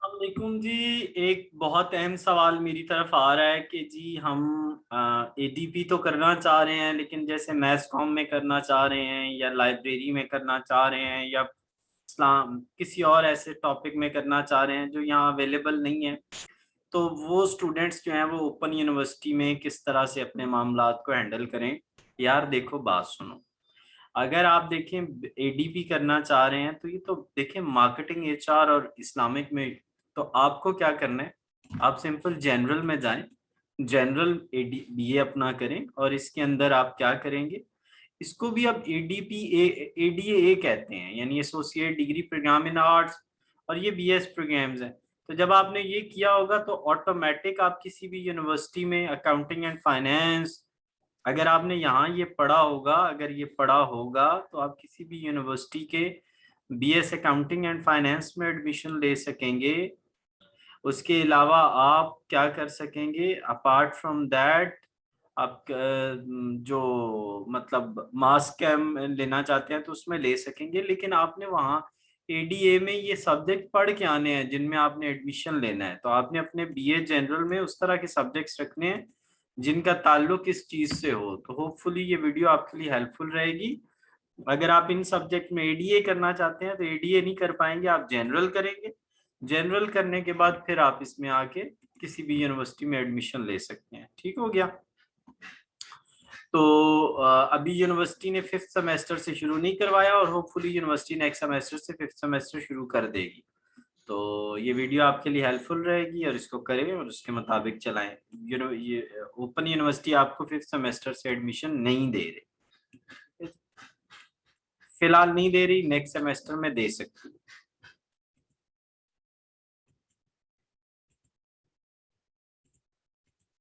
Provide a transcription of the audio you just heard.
वालेकुम जी। एक बहुत अहम सवाल मेरी तरफ आ रहा है कि जी हम एडीपी तो करना चाह रहे हैं, लेकिन जैसे मैस कॉम में करना चाह रहे हैं या लाइब्रेरी में करना चाह रहे हैं या इस्लाम किसी और ऐसे टॉपिक में करना चाह रहे हैं जो यहाँ अवेलेबल नहीं है। तो वो स्टूडेंट्स जो हैं वो ओपन यूनिवर्सिटी में किस तरह से अपने मामलात को हैंडल करें। यार देखो, बात सुनो। अगर आप देखें एडीपी करना चाह रहे हैं तो ये तो देखें मार्केटिंग एचआर और इस्लामिक में। तो आपको क्या करना है, आप सिंपल जनरल में जाएं, जनरल एडी बीए अपना करें और इसके अंदर आप क्या करेंगे, इसको भी अब एडीपी एडीए कहते हैं, यानी associate degree program in arts, और ये बीएस प्रोग्राम्स हैं। तो जब आपने ये किया होगा तो ऑटोमेटिक आप किसी भी यूनिवर्सिटी में अकाउंटिंग एंड फाइनेंस, अगर आपने यहाँ ये पढ़ा होगा, अगर ये पढ़ा होगा तो आप किसी भी यूनिवर्सिटी के बीएस अकाउंटिंग एंड फाइनेंस में एडमिशन ले सकेंगे। उसके अलावा आप क्या कर सकेंगे अपार्ट फ्रॉम दैट, आप जो मतलब मास कैम लेना चाहते हैं तो उसमें ले सकेंगे, लेकिन आपने वहाँ एडीए में ये सब्जेक्ट पढ़ के आने हैं जिनमें आपने एडमिशन लेना है। तो आपने अपने बीए जनरल में उस तरह के सब्जेक्ट्स रखने हैं जिनका ताल्लुक इस चीज से हो। तो होपफुली ये वीडियो आपके लिए हेल्पफुल रहेगी। अगर आप इन सब्जेक्ट में एडीए करना चाहते हैं तो एडीए नहीं कर पाएंगे, आप जनरल करेंगे। जनरल करने के बाद फिर आप इसमें आके किसी भी यूनिवर्सिटी में एडमिशन ले सकते हैं। ठीक हो गया। तो अभी यूनिवर्सिटी ने फिफ्थ सेमेस्टर से शुरू नहीं करवाया और होपफुली यूनिवर्सिटी नेक्स्ट सेमेस्टर से फिफ्थ सेमेस्टर शुरू कर देगी। तो ये वीडियो आपके लिए हेल्पफुल रहेगी और इसको करें और उसके मुताबिक चलाएं। ये ओपन यूनिवर्सिटी आपको फिफ्थ सेमेस्टर से एडमिशन नहीं दे रही, फिलहाल नहीं दे रही, नेक्स्ट सेमेस्टर में दे सकती है।